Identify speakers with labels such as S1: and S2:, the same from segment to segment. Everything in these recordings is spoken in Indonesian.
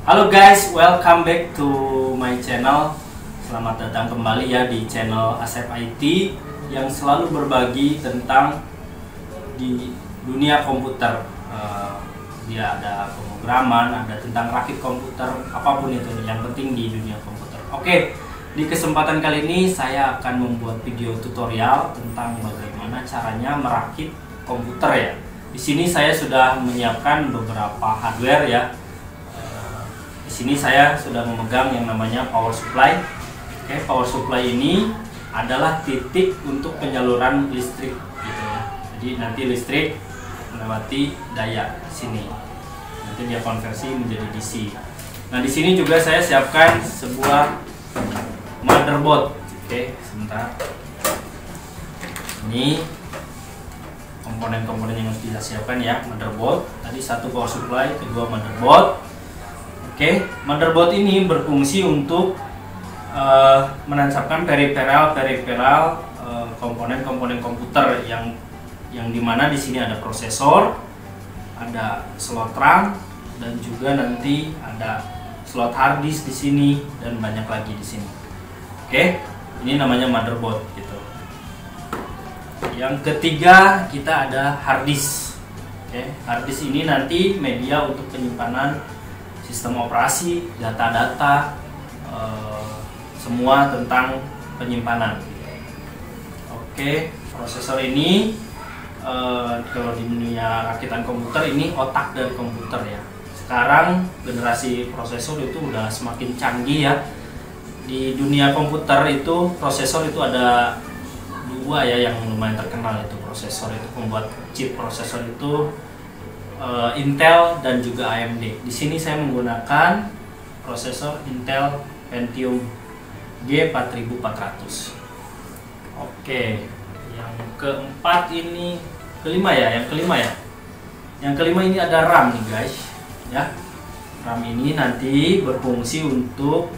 S1: Halo guys, welcome back to my channel. Selamat datang kembali ya di channel Asep IT yang selalu berbagi tentang di dunia komputer. Dia ada pemrograman, ada tentang rakit komputer, apapun itu yang penting di dunia komputer. Oke, di kesempatan kali ini saya akan membuat video tutorial tentang bagaimana caranya merakit komputer ya. Di sini saya sudah menyiapkan beberapa hardware ya. Di sini saya sudah memegang yang namanya power supply. Oke, power supply ini adalah titik untuk penyaluran listrik gitu ya. Jadi nanti listrik melewati daya sini. Nanti dia konversi menjadi DC. Nah, di sini juga saya siapkan sebuah motherboard. Oke, sebentar. Ini komponen-komponen yang harus kita siapkan ya, motherboard. Tadi satu power supply, kedua motherboard. Oke, motherboard ini berfungsi untuk menancapkan periferal komponen-komponen komputer yang dimana di sini ada prosesor, ada slot RAM, dan juga nanti ada slot hard disk di sini dan banyak lagi di sini. Oke, ini namanya motherboard gitu. Yang ketiga kita ada hard disk. Oke, hard disk ini nanti media untuk penyimpanan sistem operasi, data-data, semua tentang penyimpanan. Oke, prosesor ini kalau di dunia rakitan komputer ini otak dari komputer ya. Sekarang generasi prosesor itu udah semakin canggih ya. Di dunia komputer itu prosesor itu ada dua ya yang lumayan terkenal, itu prosesor itu pembuat chip prosesor itu Intel dan juga AMD. Di sini saya menggunakan prosesor Intel Pentium G4400. Oke, yang keempat ini kelima ya, Yang kelima ini ada RAM nih guys, ya. RAM ini nanti berfungsi untuk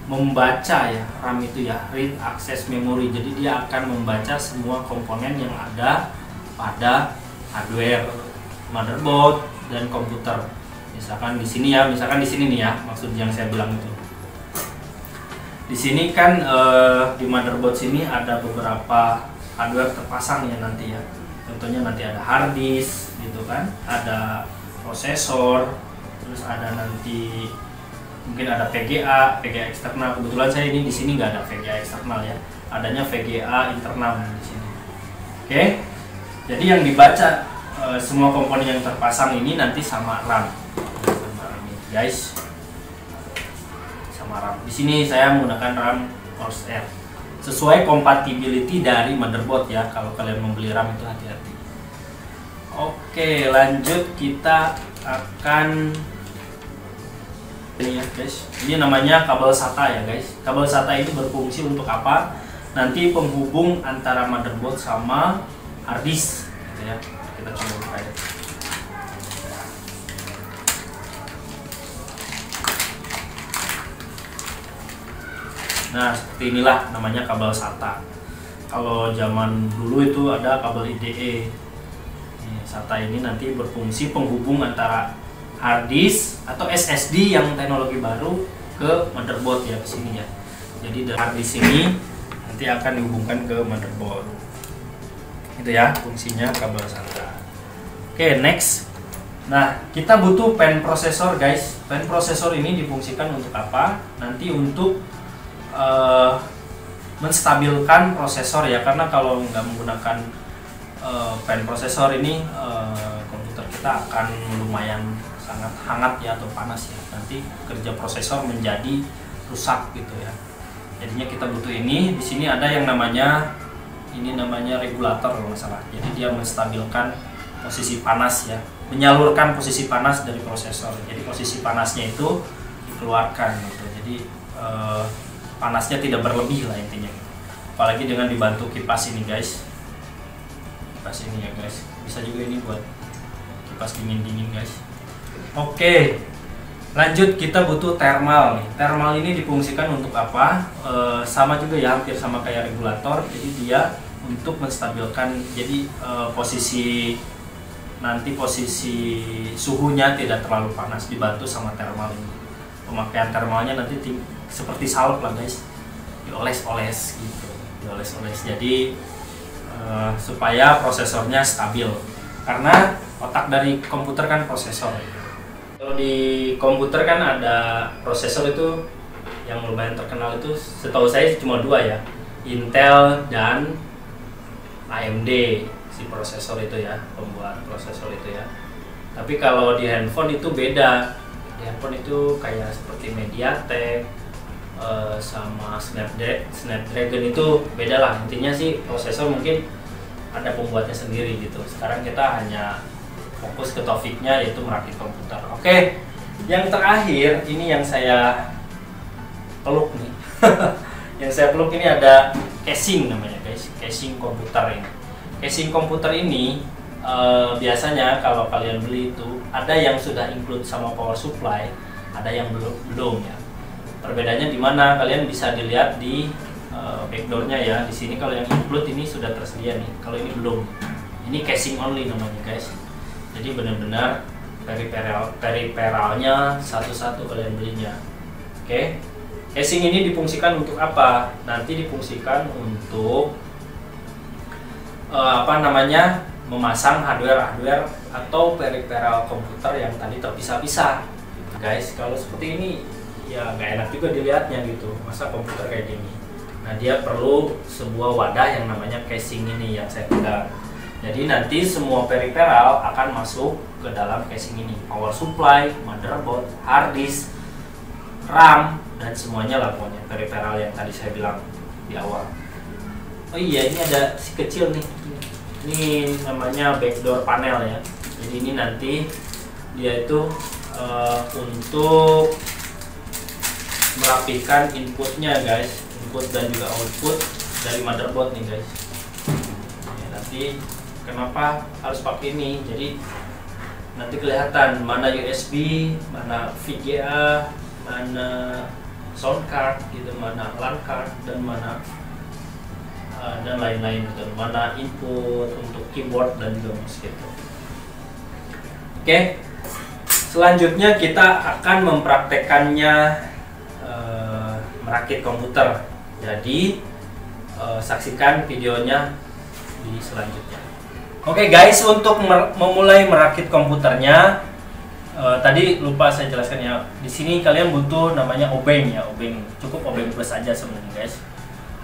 S1: membaca ya, RAM itu ya, read access memory. Jadi dia akan membaca semua komponen yang ada pada hardware, motherboard dan komputer. Misalkan di sini ya, nih ya, maksud yang saya bilang itu. Di sini kan di motherboard sini ada beberapa hardware terpasang ya nanti ya. Contohnya nanti ada hard disk gitu kan, ada prosesor, terus ada nanti mungkin ada VGA eksternal. Kebetulan saya ini di sini nggak ada VGA eksternal ya, adanya VGA internal di sini. Oke, jadi yang dibaca semua komponen yang terpasang ini nanti sama RAM, ini guys, sama RAM. Di sini saya menggunakan RAM Corsair sesuai compatibility dari motherboard ya. Kalau kalian membeli RAM itu hati-hati. Oke, lanjut kita akan ini ya guys. Ini namanya kabel SATA ya guys. Kabel SATA ini berfungsi untuk apa? Nanti penghubung antara motherboard sama hard disk gitu ya. Kita coba buka ya. Nah, seperti inilah namanya kabel SATA. Kalau zaman dulu itu ada kabel IDE. SATA ini nanti berfungsi penghubung antara hard disk atau SSD yang teknologi baru ke motherboard ya, ke sini ya. Jadi dari hard disk ini nanti akan dihubungkan ke motherboard. Itu ya fungsinya kabel SATA. Oke, next. Nah, kita butuh pen prosesor guys. Pen prosesor ini difungsikan untuk apa? Nanti untuk menstabilkan prosesor ya, karena kalau nggak menggunakan pen prosesor ini komputer kita akan lumayan sangat hangat ya atau panas ya. Nanti kerja prosesor menjadi rusak gitu ya. Jadinya kita butuh ini. Di sini ada yang namanya regulator kalau nggak salah. Jadi dia menstabilkan posisi panas ya, menyalurkan posisi panas dari prosesor. Jadi posisi panasnya itu dikeluarkan gitu. Jadi panasnya tidak berlebih lah intinya. Apalagi dengan dibantu kipas ini guys. Kipas ini ya guys. Bisa juga ini buat kipas dingin guys. Oke, lanjut kita butuh thermal nih. Thermal ini difungsikan untuk apa? Sama juga ya, hampir sama kayak regulator. Jadi dia untuk menstabilkan. Jadi posisi suhunya tidak terlalu panas, dibantu sama thermal ini. pemakaian thermalnya nanti seperti salep lah guys, dioles-oles gitu, dioles-oles. Jadi supaya prosesornya stabil, karena otak dari komputer kan prosesor. Kalau di komputer kan ada prosesor itu yang lumayan terkenal itu, setahu saya cuma dua ya, Intel dan AMD si prosesor itu ya, pembuat prosesor itu ya. Tapi kalau di handphone itu beda. Di handphone itu kayak seperti MediaTek sama Snapdragon itu beda lah. Intinya sih prosesor mungkin ada pembuatnya sendiri gitu. Sekarang kita hanya fokus ke topiknya, yaitu merakit komputer. Oke, yang terakhir ini yang saya peluk nih. Yang saya peluk ini ada casing namanya guys, casing komputer ini. Casing komputer ini biasanya kalau kalian beli itu ada yang sudah include sama power supply, ada yang belum ya. Perbedaannya di mana? Kalian bisa dilihat di backdoornya ya. Di sini kalau yang include ini sudah tersedia nih, kalau ini belum. Ini casing only namanya guys. Jadi benar-benar periferalnya satu-satu kalian belinya. Oke. Casing ini difungsikan untuk apa? Nanti difungsikan untuk memasang hardware atau periferal komputer yang tadi terpisah-pisah. Guys, kalau seperti ini ya nggak enak juga dilihatnya gitu. Masa komputer kayak gini? Nah, dia perlu sebuah wadah yang namanya casing ini yang saya pegang. Jadi nanti semua periferal akan masuk ke dalam casing ini. Power supply, motherboard, hard disk, RAM, dan semuanya lah pokoknya periferal yang tadi saya bilang di awal. Oh iya, ini ada si kecil nih. Ini namanya backdoor panel ya. Jadi ini nanti dia itu untuk merapikan inputnya guys, input dan juga output dari motherboard nih guys. Ya, nanti kenapa harus pakai ini? Jadi nanti kelihatan mana USB, mana VGA, mana sound card gitu, mana LAN card, dan mana dan lain-lain gitu, mana input untuk keyboard dan juga mouse gitu. Oke, selanjutnya kita akan mempraktekannya merakit komputer. Jadi saksikan videonya di selanjutnya. Oke guys, untuk memulai merakit komputernya, tadi lupa saya jelaskan ya. Di sini kalian butuh namanya obeng ya, obeng. Cukup obeng plus aja sebenarnya guys.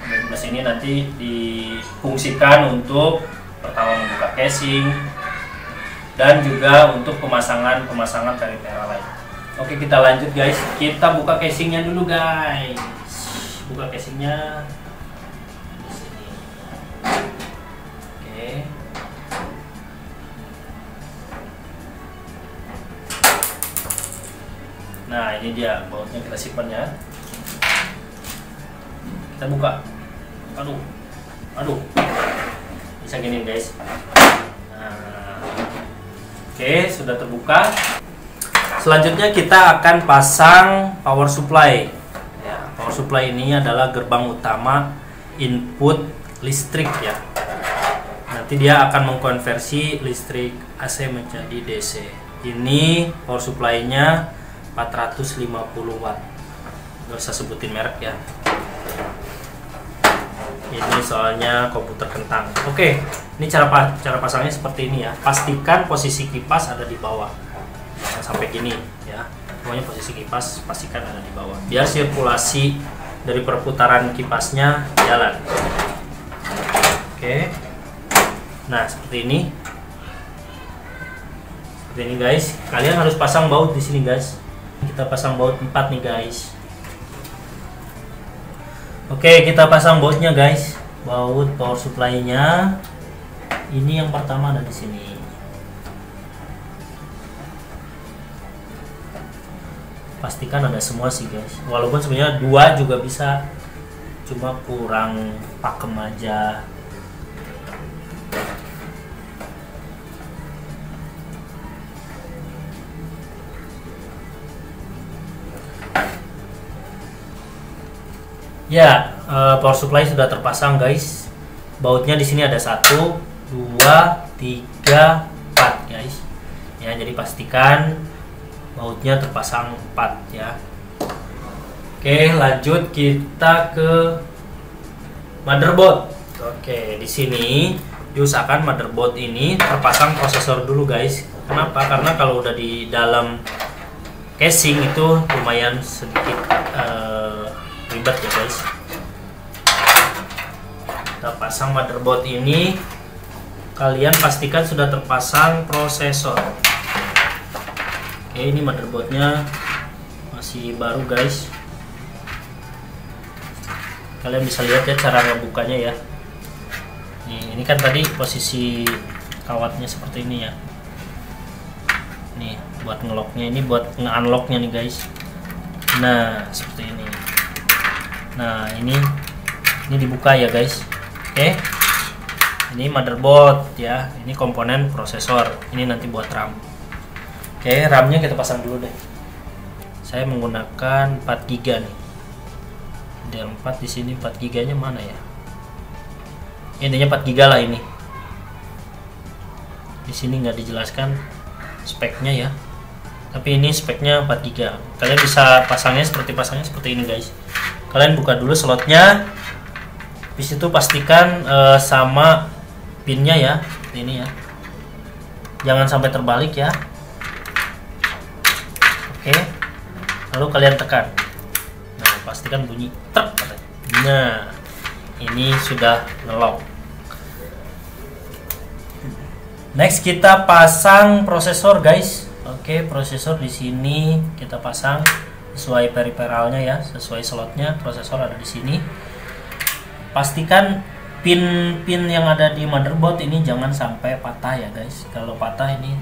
S1: Obeng plus ini nanti difungsikan untuk pertama membuka casing dan juga untuk pemasangan periferal lain. Oke, kita lanjut guys. Kita buka casingnya dulu guys. Buka casingnya di sini. Oke. Nah, ini dia bautnya, kita simpan ya. Kita buka. Aduh. Bisa gini guys. Nah. Oke, sudah terbuka. Selanjutnya kita akan pasang power supply. Ya, power supply ini adalah gerbang utama input listrik ya. Nanti dia akan mengkonversi listrik AC menjadi DC. Ini power supply-nya 450 watt. Gak usah sebutin merek ya. Ini soalnya komputer kentang. Oke, ini cara pasangnya seperti ini ya. Pastikan posisi kipas ada di bawah. Jangan sampai gini ya. Pokoknya posisi kipas pastikan ada di bawah. Biar sirkulasi dari perputaran kipasnya jalan. Oke. Nah, seperti ini. Seperti ini guys. Kalian harus pasang baut di sini guys. Kita pasang baut 4 nih guys. Oke, kita pasang bautnya guys. Baut power supply-nya. Ini yang pertama ada di sini. Pastikan ada semua sih guys. Walaupun sebenarnya 2 juga bisa. Cuma kurang pakem aja. Ya, power supply sudah terpasang guys. Bautnya di sini ada 1, 2, 3, 4 guys. Ya, jadi pastikan bautnya terpasang 4 ya. Oke, lanjut kita ke motherboard. Oke, di sini diusahakan motherboard ini terpasang prosesor dulu guys. Kenapa? Karena kalau udah di dalam casing itu lumayan sedikit ribet ya guys. Kita pasang motherboard ini, kalian pastikan sudah terpasang prosesor. Oke, ini motherboardnya masih baru guys. Kalian bisa lihat ya cara ngebukanya ya. Nih, ini kan tadi posisi kawatnya seperti ini ya. Nih, buat ngelocknya, ini buat nge-unlocknya nih guys. Nah, seperti ini. Nah, ini dibuka ya guys. Oke. Ini motherboard ya. Ini komponen prosesor. Ini nanti buat RAM. Oke, RAM-nya kita pasang dulu deh. Saya menggunakan 4 GB nih. Ada 4 di sini, 4 GB-nya mana ya? Intinya 4 GB lah ini. Di sini nggak dijelaskan speknya ya. Tapi ini speknya 4 GB. Kalian bisa pasangnya seperti ini guys. Kalian buka dulu slotnya. Habis itu pastikan sama pinnya ya. Ini ya. Jangan sampai terbalik ya. Oke. Lalu kalian tekan. Nah, pastikan bunyi tek. Nah, ini sudah ngelock. Next kita pasang prosesor guys. Oke, prosesor di sini kita pasang sesuai periferalnya ya, sesuai slotnya. Prosesor ada di sini. Pastikan pin-pin yang ada di motherboard ini jangan sampai patah ya guys. Kalau patah ini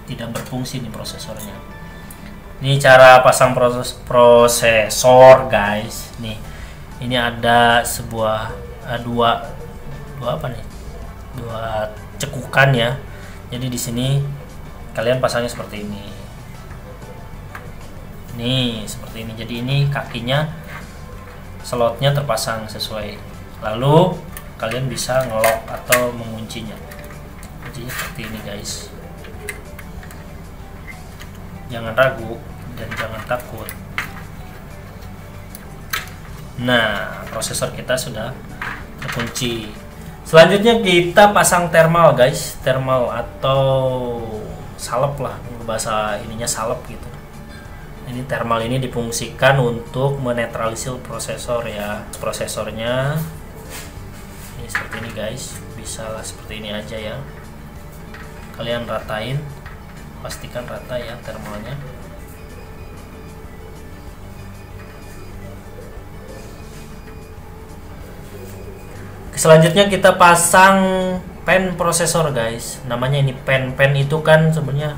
S1: tidak berfungsi nih prosesornya. Ini cara pasang prosesor guys. Nih, ini ada sebuah dua cekukan ya. Jadi di sini kalian pasangnya seperti ini. Nih, seperti ini. Jadi ini kakinya, slotnya terpasang sesuai. Lalu kalian bisa ngelock atau menguncinya. Jadi seperti ini guys. Jangan ragu dan jangan takut. Nah, prosesor kita sudah terkunci. Selanjutnya kita pasang thermal guys. Thermal atau salep lah, bahasa ininya salep gitu. Ini thermal ini difungsikan untuk menetralisir prosesor ya. Prosesornya ini seperti ini guys. Bisa lah seperti ini aja ya. Kalian ratain, pastikan rata ya thermalnya. Selanjutnya kita pasang pen prosesor guys. Namanya ini pen itu kan sebenarnya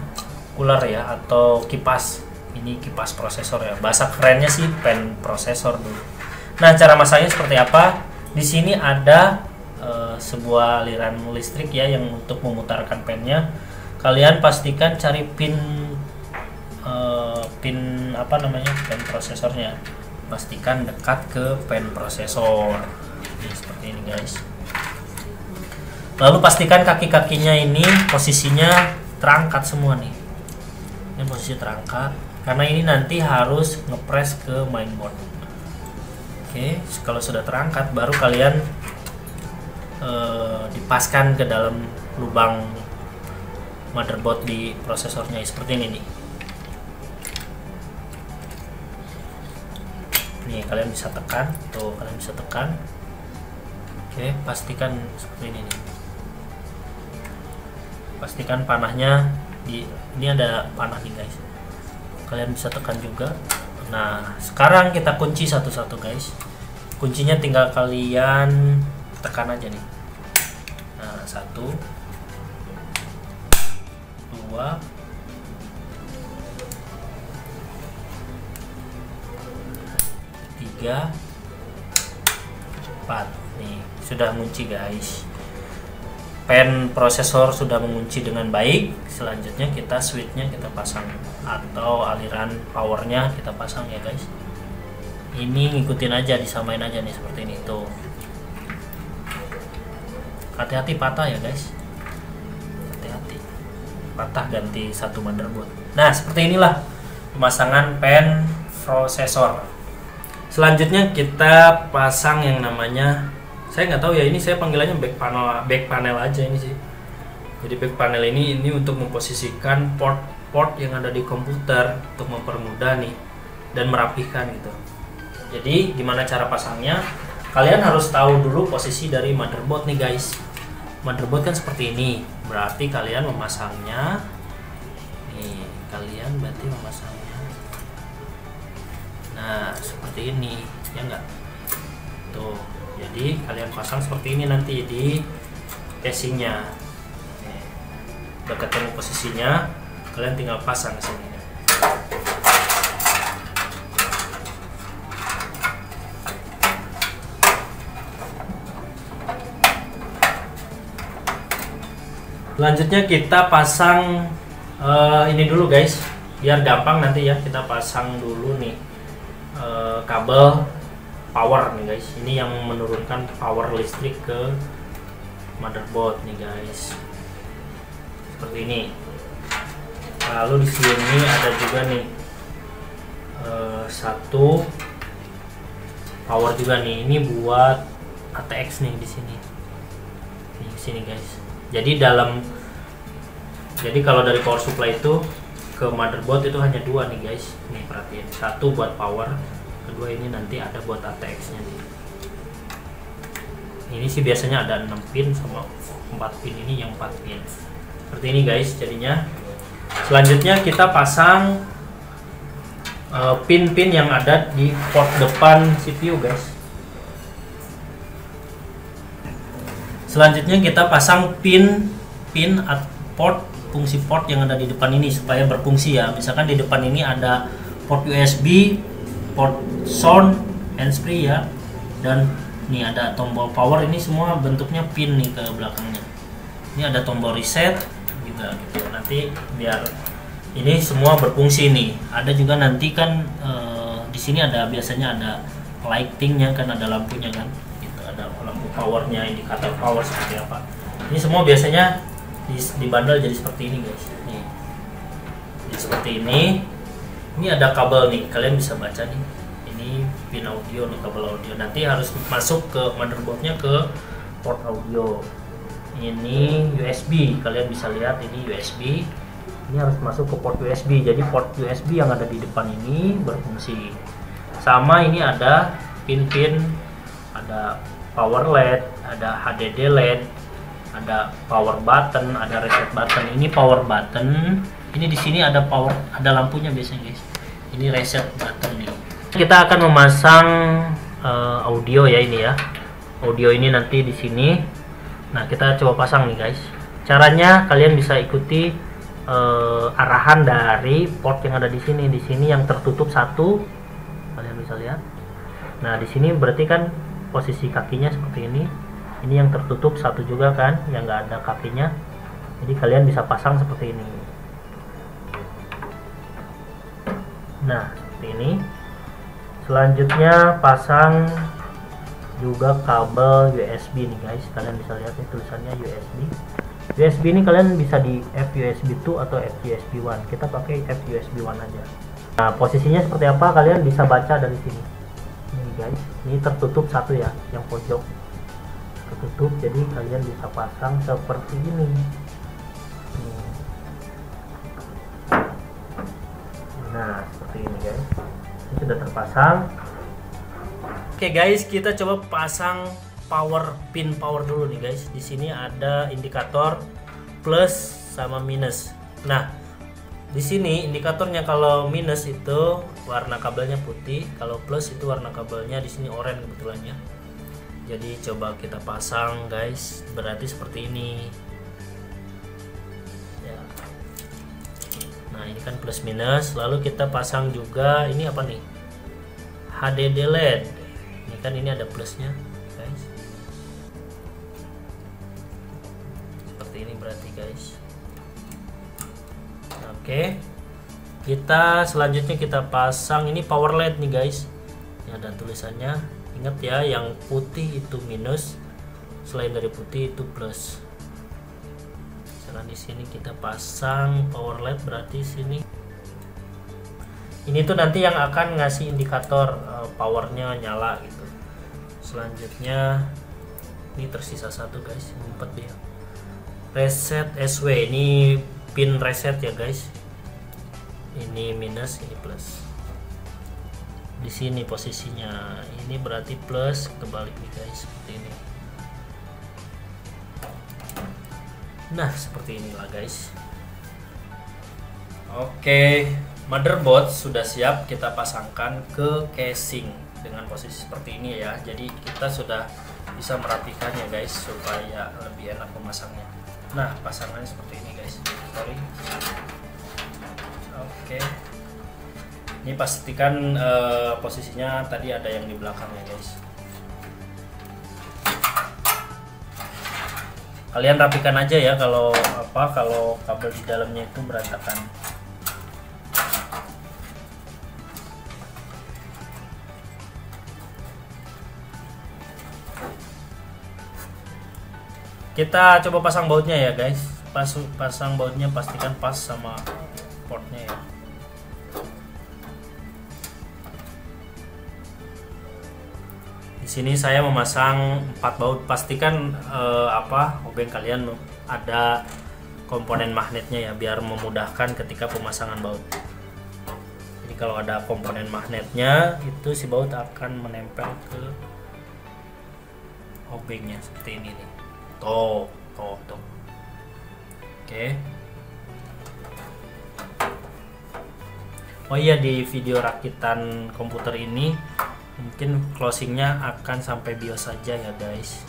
S1: cooler ya, atau kipas. Ini kipas prosesor ya. Bahasa kerennya sih pen prosesor dulu. Nah, cara masangnya seperti apa? Di sini ada sebuah aliran listrik ya yang untuk memutarkan pennya. Kalian pastikan cari pin pen prosesornya. Pastikan dekat ke pen prosesor. Ini seperti ini guys. Lalu pastikan kaki-kakinya ini posisinya terangkat semua nih. Ini posisi terangkat karena ini nanti harus ngepres ke mainboard. Oke, kalau sudah terangkat baru kalian dipaskan ke dalam lubang motherboard di prosesornya seperti ini nih. Nih kalian bisa tekan, tuh kalian bisa tekan. Oke, pastikan seperti ini nih. Pastikan panahnya ini ada panah nih guys. Kalian bisa tekan juga. Nah, sekarang kita kunci satu-satu guys. Kuncinya tinggal kalian tekan aja nih. Nah, 1 2 3 4. Nih, sudah mengunci guys. Pen prosesor sudah mengunci dengan baik. Selanjutnya kita switchnya kita pasang, atau aliran powernya kita pasang ya guys. Ini ngikutin aja, disamain aja nih seperti ini tuh. Hati-hati patah ya guys. Hati-hati. Patah ganti satu motherboard. Nah, seperti inilah pemasangan pen prosesor. Selanjutnya kita pasang yang namanya, saya nggak tahu ya, ini saya panggilannya back panel aja ini sih. Jadi back panel ini untuk memposisikan port yang ada di komputer untuk mempermudah nih dan merapihkan gitu. Jadi gimana cara pasangnya? Kalian harus tahu dulu posisi dari motherboard nih guys. Motherboard kan seperti ini, berarti kalian memasangnya nih, nah seperti ini ya enggak tuh. Jadi kalian pasang seperti ini nanti di casingnya. Udah ketemu posisinya, kalian tinggal pasang ke sini. Selanjutnya kita pasang ini dulu guys, biar gampang nanti ya. Kita pasang dulu nih kabel power nih guys. Ini yang menurunkan power listrik ke motherboard nih guys. Seperti ini. Lalu di sini ada juga nih satu power juga nih. Ini buat ATX nih di sini. Di sini guys. Jadi kalau dari power supply itu ke motherboard itu hanya dua nih guys. Nih perhatiin, satu buat power, kedua ini nanti ada buat ATX-nya nih. Ini sih biasanya ada 6 pin sama 4 pin, ini yang 4 pin. Seperti ini guys jadinya. Selanjutnya kita pasang pin-pin yang ada di port depan CPU guys. Selanjutnya kita pasang fungsi port yang ada di depan ini supaya berfungsi ya. Misalkan di depan ini ada port USB, port sound, handsfree ya, dan ini ada tombol power. Ini semua bentuknya pin nih ke belakangnya. Ini ada tombol reset juga gitu. Nanti biar ini semua berfungsi nih. Ada juga nanti kan di sini ada biasanya ada lightingnya kan, ada lampunya kan. Ada lampu powernya, indikator power seperti apa. Ini semua biasanya dibandel jadi seperti ini guys. Nih, jadi seperti ini. Ini ada kabel nih, kalian bisa baca nih. Ini pin audio nih, kabel audio. Nanti harus masuk ke motherboardnya ke port audio. Ini USB, kalian bisa lihat ini USB. Ini harus masuk ke port USB. Jadi port USB yang ada di depan ini berfungsi. Sama ini ada pin-pin, ada power LED, ada HDD LED, ada power button, ada reset button. Ini power button. Ini di sini ada power, ada lampunya biasanya guys. Ini reset button nih. Kita akan memasang audio ya ini ya. Audio ini nanti di sini. Nah kita coba pasang nih guys. Caranya kalian bisa ikuti arahan dari port yang ada di sini. Di sini yang tertutup satu, kalian bisa lihat. Nah di sini berarti kan posisi kakinya seperti ini. Ini yang tertutup satu juga kan, yang nggak ada kakinya. Jadi kalian bisa pasang seperti ini. Nah seperti ini. Selanjutnya pasang juga kabel USB nih guys. Kalian bisa lihat nih tulisannya USB. USB ini kalian bisa di FUSB 2 atau FUSB 1. Kita pakai FUSB 1 aja. Nah posisinya seperti apa kalian bisa baca dari sini. Ini guys, ini tertutup satu ya, yang pojok tertutup. Jadi kalian bisa pasang seperti ini. Nah seperti ini guys, ini sudah terpasang. Oke guys, kita coba pasang pin power dulu nih guys. Di sini ada indikator plus sama minus. Nah di sini indikatornya kalau minus itu warna kabelnya putih, kalau plus itu warna kabelnya di sini oranye kebetulannya. Jadi coba kita pasang guys, berarti seperti ini. Ya. Nah ini kan plus minus, lalu kita pasang juga ini apa nih? HDD LED. Ini kan ini ada plusnya guys. Seperti ini berarti guys. Oke, kita selanjutnya kita pasang ini power LED nih guys. Ini ada tulisannya. Ingat ya, yang putih itu minus, selain dari putih itu plus. Sekarang di sini kita pasang power LED, berarti sini Ini tuh nanti yang akan ngasih indikator powernya nyala gitu. Selanjutnya ini tersisa satu guys, ngumpet dia. Reset SW, ini pin reset ya guys. Ini minus, ini plus. Di sini posisinya, ini berarti plus, kebalik nih guys, seperti ini. Nah, seperti inilah guys. Oke, motherboard sudah siap kita pasangkan ke casing dengan posisi seperti ini ya. Jadi kita sudah bisa merapikan ya guys, supaya lebih enak memasangnya. Nah, pasangannya seperti ini guys. Sorry. Oke. Ini pastikan posisinya tadi ada yang di belakangnya guys. Kalian rapikan aja ya kalau kabel di dalamnya itu berantakan. Kita coba pasang bautnya ya guys. Pasang bautnya pastikan pas sama portnya ya. Di sini saya memasang 4 baut. Pastikan obeng kalian ada komponen magnetnya ya, biar memudahkan ketika pemasangan baut. Jadi kalau ada komponen magnetnya, itu si baut akan menempel ke obengnya seperti ini nih. Tuh. Oke. Oh iya, di video rakitan komputer ini mungkin closingnya akan sampai BIOS saja ya guys.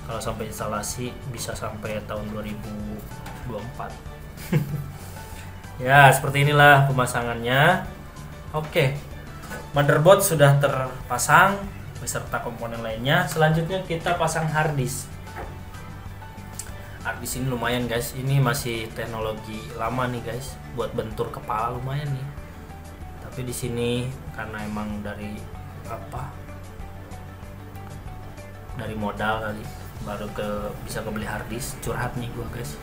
S1: Kalau sampai instalasi bisa sampai tahun 2024. Ya, seperti inilah pemasangannya. Oke. Motherboard sudah terpasang beserta komponen lainnya. Selanjutnya kita pasang hard disk. Hard disk ini lumayan guys, ini masih teknologi lama nih guys, buat bentur kepala lumayan nih. Tapi di sini karena emang dari modal kali, baru bisa kebeli hard disk. Curhat nih gua guys.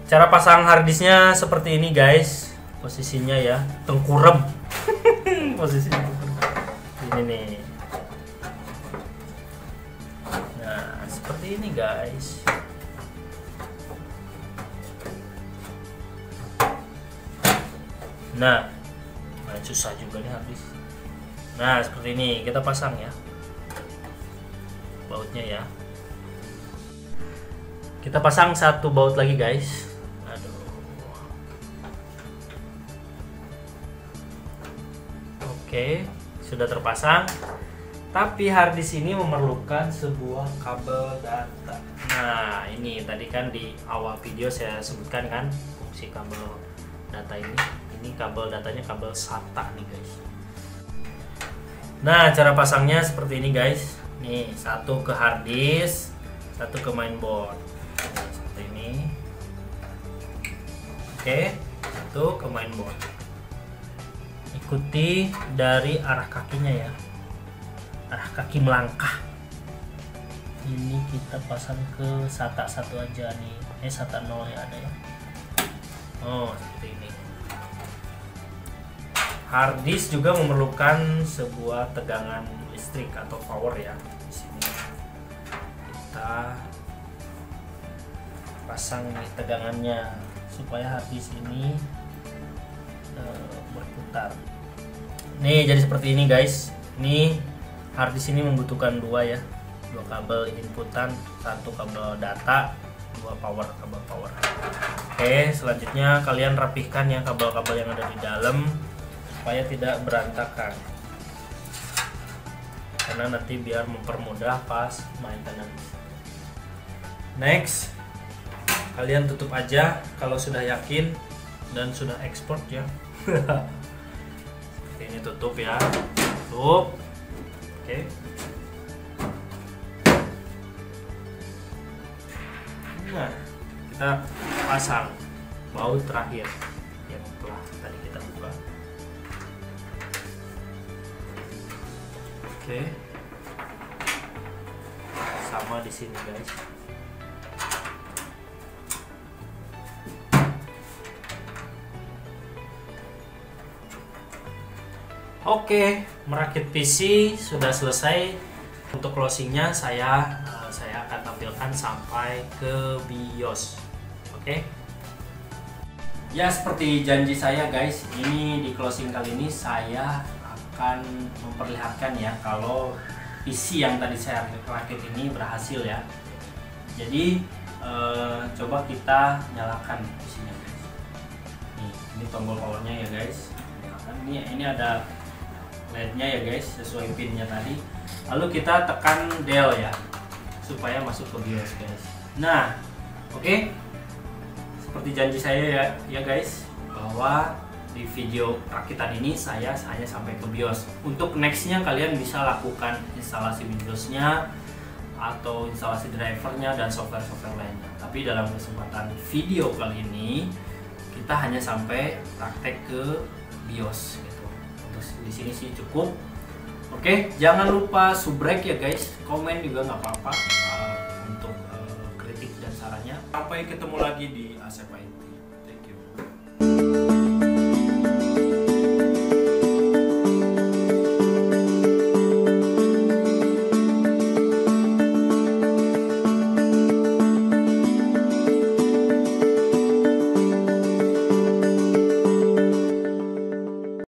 S1: Cara pasang hard disknya seperti ini guys, posisinya ya, tengkurap. Posisinya ini nih. Nah, seperti ini guys. Nah, susah juga nih habis. Nah, seperti ini kita pasang ya bautnya ya. Kita pasang satu baut lagi guys. Aduh. Oke, sudah terpasang. Tapi hard disk ini memerlukan sebuah kabel data. Nah, ini tadi kan di awal video saya sebutkan kan fungsi kabel data ini. Ini kabel datanya kabel SATA nih guys. Nah, cara pasangnya seperti ini guys. Nih, satu ke hard disk, satu ke mainboard. Nih, seperti ini. Oke, satu ke mainboard. Ikuti dari arah kakinya ya. Arah kaki melangkah. Ini kita pasang ke SATA 1 aja nih. SATA 0 ya ada ya. Oh, seperti ini. Hard disk juga memerlukan sebuah tegangan listrik atau power ya. Di sini kita pasang nih tegangannya supaya hard disk ini berputar. Nih, jadi seperti ini guys. Ini hard disk ini membutuhkan dua kabel inputan, satu kabel data, dua kabel power. Oke, selanjutnya kalian rapihkan ya kabel-kabel yang ada di dalam supaya tidak berantakan, karena nanti biar mempermudah pas maintenance. Next, kalian tutup aja kalau sudah yakin dan sudah ekspor ya. Seperti ini, tutup ya, tutup. Oke. Nah, kita pasang baut terakhir yang telah tadi kita buka. Oke. Sama di sini guys. Oke, merakit PC sudah selesai. Untuk closingnya saya akan tampilkan sampai ke BIOS. Oke. Ya, seperti janji saya guys, ini di closing kali ini saya akan memperlihatkan ya kalau PC yang tadi saya rakit ini berhasil ya. Jadi coba kita nyalakan PC-nya guys. Ini tombol powernya ya guys. Ini ada LED-nya ya guys, sesuai pin-nya tadi. Lalu kita tekan del ya, supaya masuk ke BIOS guys. Nah, oke. Seperti janji saya ya guys, bahwa di video rakitan ini saya hanya sampai ke BIOS. Untuk next-nya kalian bisa lakukan instalasi Windows-nya atau instalasi drivernya dan software-software lainnya. Tapi dalam kesempatan video kali ini kita hanya sampai praktek ke BIOS gitu. Di sini sih cukup. Oke, jangan lupa subrek ya guys, komen juga nggak apa-apa untuk kritik dan sarannya. Sampai ketemu lagi di Asep IT.